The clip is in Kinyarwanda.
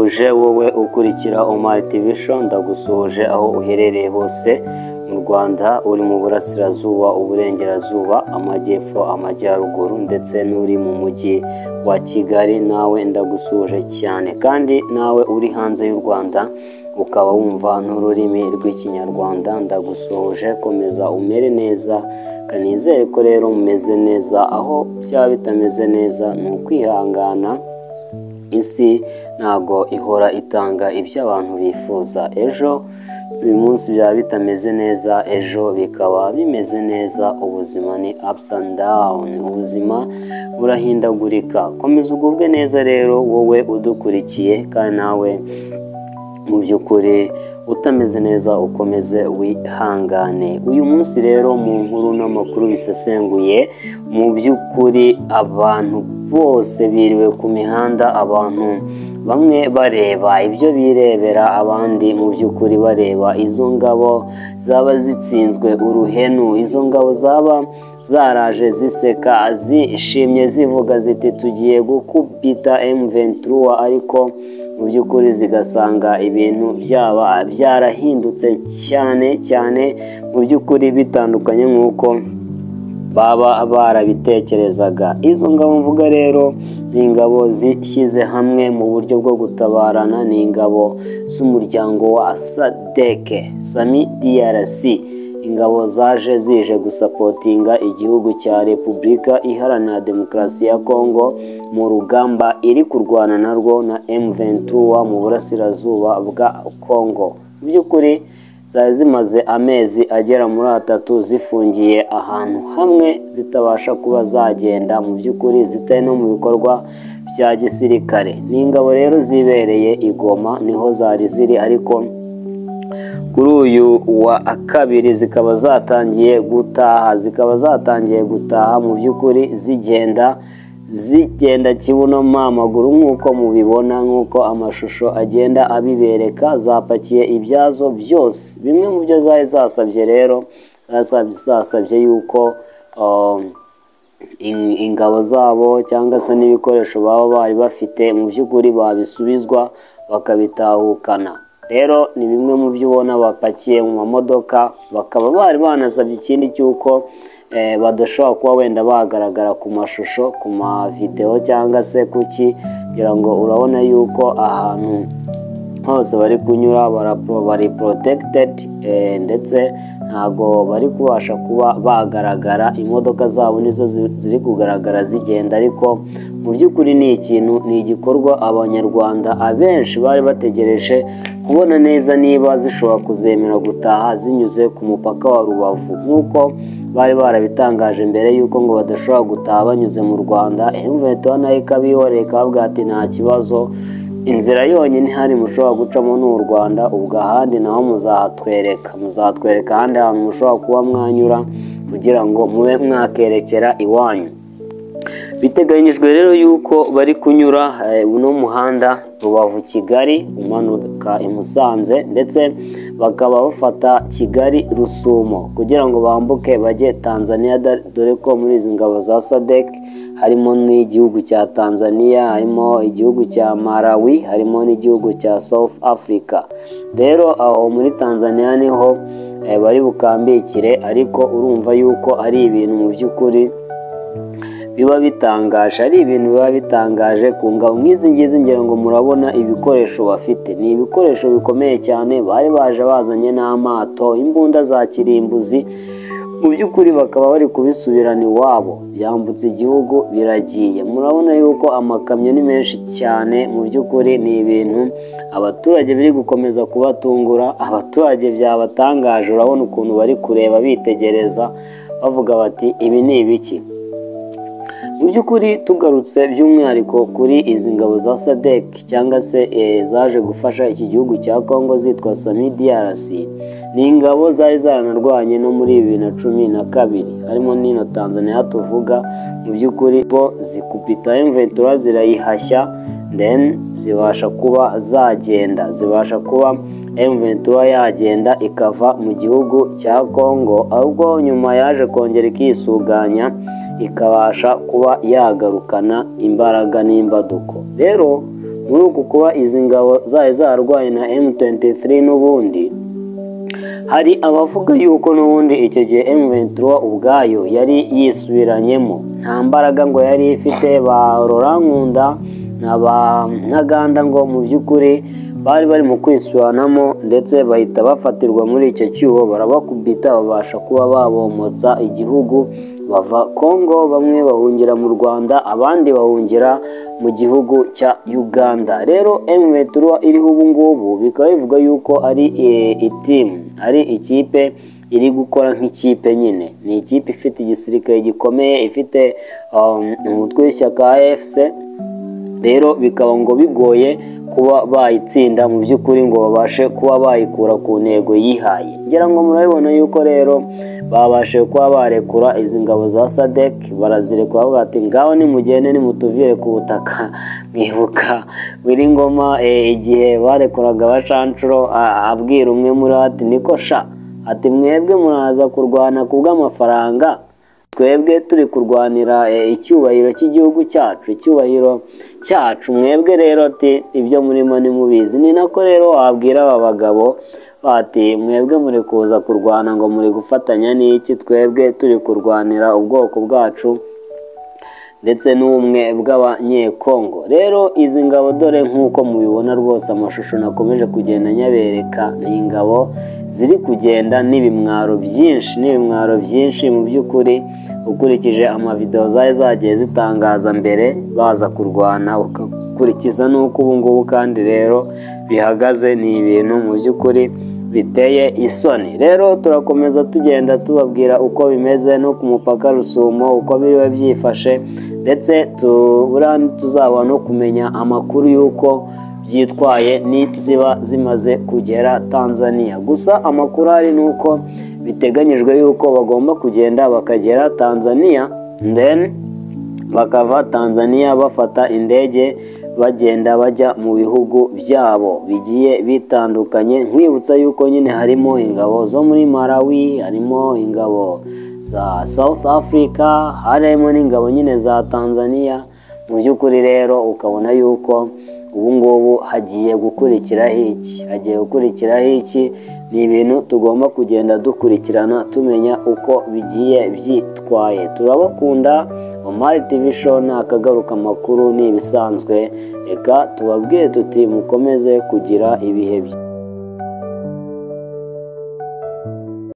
ndagusuhuje wowe ukurikira Omar TV Show, ndagusuhuje aho uherereye hose mu Rwanda, uri mu burasirazuba, uburengerazuba, amajyepfo, amajyaruguru ndetse n'uri mu mujyi wa Kigali. Nawe ndagusuhuje cyane, kandi nawe uri hanze y'u Rwanda ukaba wumva n'ururimi rw'ikinyarwanda, ndagusuhuje. Komeza umere neza, kanizere ko rero mumeze neza. Aho byaba bitameze neza ni ukwihangana, isi ntago ihora itanga ibyo abantu bifuza. Ejo uyu munsi byaba bitameze neza, ejo bikaba bimeze neza. Ubuzima ni ups and down, ubuzima burahindagurika. Komeza ugubwe neza rero wowe udukurikiye, kandi nawe mu by'ukuri utameze neza ukomeze wihangane. Uyu munsi rero mu nkuru n'amakuru bisesenguye, mu by'ukuri abantu bose biriwe ku mihanda, abantu bamwe bareba ibyo birebera, abandi mu by'ukuri bareba izo ngabo zaba zitsinzwe uruhenu, izo ngabo zaba zaraje ziseka zishimye zivuga ziti tugiye gukubita M23, ariko mu by'ukuri zigasanga ibintu byaba byarahindutse cyane mu by'ukuri bitandukanye nk'uko baba barabitekerezaga. Izo ngabo mvuga rero ni ingabo zishyize hamwe mu buryo bwo gutabarana, ni ingabo z'umuryango wa SADC, Sami DRC, ingabo zaje zije gusapotinga igihugu cya Repubulika Iharanira Demokarasi ya Kongo mu rugamba iri kurwana narwo na M23 mu burasirazuba bwa Kongo. Mu by'ukuri zari zimaze amezi agera muri 3 zifungiye ahantu hamwe, zitabasha kuba zagenda, mu by'ukuri zitari no mu bikorwa bya gisirikare. Ni ingabo rero zibereye i Goma, niho zari ziri, ariko kuri uyu wa kabiri zikaba zatangiye gutaha, mu by'ukuri zigenda kibuno amaguru nk'uko mubibona, nk'uko amashusho agenda abibereka. Zapakiye ibyazo byose. Bimwe mu byo zari zasabye rero, zasabye yuko ingabo zabo cyangwa se n'ibikoresho baba bari bafite mu by'ukuri babisubizwa bakabitahukana. Rero ni bimwe mu byo ubona bapakiye mu mamodoka. Bakaba bari banasabye ikindi cy'uko badashobora kuba wenda bagaragara ku mashusho, ku mavideo cyangwa se kuki, kugira ngo urabona yuko ahantu hose bari kunyura bari protected, ndetse ntago bari kubasha kuba bagaragara. Imodoka zabo nizo ziri kugaragara zigenda, ariko mu by'ukuri ni igikorwa abanyarwanda abenshi bari bategereje kubona neza niba zishobora kuzemera gutaha zinyuze ku mupaka wa Rubavu, nk'uko bari barabitangaje mbere yuko ngo badashobora gutaha banyuze mu Rwanda. M23 nayo ikabihorera ikavuga ati nta kibazo, inzira yonyine ihari mushobora gucamo n'u Rwanda, ubwo ahandi naho muzatwereka ahandi hantu mushobora kuba mwanyura kugira ngo mube mwakerekera iwanyu. Biteganyijwe rero yuko bari kunyura uno muhanda Rubavu Kigali umanuka i Musanze, ndetse bakaba bafata Kigali Rusumo kugira ngo bambuke bajye Tanzania, dore ko muri izi ngabo za SADC harimo n'igihugu cya Tanzania, harimo igihugu cya Malawi, harimo n'igihugu cya South Africa. Rero aho muri Tanzania niho bari bukambikire, ariko urumva yuko ari ibintu mu by'ukuri biba bitangaje, ari ibintu biba bitangaje ku ngabo nk'izi ngizi. Ngira ngo murabona ibikoresho bafite, ni ibikoresho bikomeye cyane. Bari baje bazanye n'amato, imbunda za kirimbuzi, mu by'ukuri bakaba bari kubisubirana iwabo, byambutse igihugu biragiye. Murabona yuko amakamyo ni menshi cyane, mu by'ukuri ni ibintu abaturage biri gukomeza kubatungura. Abaturage byabatangaje, urabona ukuntu bari kureba bitegereza bavuga bati ibi ni ibiki. Mu by'ukuri tugarutse by'umwihariko kuri izi ngabo za SADC cyangwa se zaje gufasha iki gihugu cya Kongo zitwa Sami DRC, ni ingabo zari zaranarwanye no muri 2012, harimo n'ino Tanzania tuvuga. Mu by'ukuri ko zikupita M23 zirayihashya, then zibasha kuba M23 yagenda ikava mu gihugu cya Kongo, ahubwo nyuma yaje kongera ikisuganya ikabasha kuba yagarukana imbaraga n'imbaduko. Rero muri uku kuba izi ngabo zari zararwanye na M23 n'ubundi hari abavuga yuko n'ubundi icyo gihe M23 ubwayo yari yisubiranyemo, nta mbaraga ngo yari ifite. Ba Rurankunda n'Aganda ngo mu by'ukuri bari bari mu kwisubiranamo, ndetse bahita bafatirwa muri icyo cyuho, barabakubita babasha kuba babomotsa igihugu, bava Kongo, bamwe bahungira mu Rwanda, abandi bahungira mu gihugu cya Uganda. Rero M23 iriho ubu ngubu bikaba bivuga yuko ari ari ikipe iri gukora nk'ikipe nyine, ni ikipe ifite igisirikare gikomeye, ifite umutwe w'ishyaka AFC. Rero bikaba ngo bigoye kuba bayitsinda mu by'ukuri ngo babashe kuba bayikura ku ntego yihaye. Ngira ngo murabibona yuko rero babashe kuba barekura izi ngabo za SADC, barazirekura bavuga ati ngaho nimugende nimutuvire ku butaka. Mwibuka Wiringoma igihe barekuraga Bacancuro abwira umwe muri ati niko sha, ati mwebwe muraza kurwana kubw'amafaranga, twebwe turi kurwanira icyubahiro cy'igihugu cyacu, icyubahiro cyacu, mwebwe rero ati ibyo murimo nimubizi. Ni nako rero wabwira aba bagabo bati mwebwe muri kuza kurwana ngo muri gufatanya n'iki, twebwe turi kurwanira ubwoko bwacu ndetse n'ubumwe bw'abanyekongo. Rero izi ngabo dore nk'uko mubibona rwose amashusho nakomeje kugenda nyabereka, ni ingabo ziri kugenda n'ibimwaro byinshi mu by'ukuri ukurikije amavideo zari zagiye zitangaza mbere baza kurwana, ukakurikiza n'uko ubu ngubu kandi rero bihagaze, ni ibintu mu by'ukuri biteye isoni. Rero turakomeza tugenda tubabwira uko bimeze no ku mupaka Rusumo uko biriwe byifashe, ndetse tuzabona no kumenya amakuru y'uko byitwaye niziba zimaze kugera Tanzania. Gusa amakuru ari nuko biteganyijwe yuko bagomba kugenda bakagera Tanzania, then bakava Tanzania bafata indege bagenda bajya mu bihugu byabo bigiye bitandukanye. Nkwibutsa yuko nyine harimo ingabo zo muri Malawi, harimo ingabo za South Africa, harimo n'ingabo nyine za Tanzania. Mu by'ukuri rero ukabona yuko ubu ngubu hagiye gukurikiraho iki, ni ibintu tugomba kugenda dukurikirana tumenya uko bigiye byitwaye. Turabakunda. Omar TV Show nakagaruka amakuru ni ibisanzwe, reka tubabwiye tuti mukomeze kugira ibihe byiza.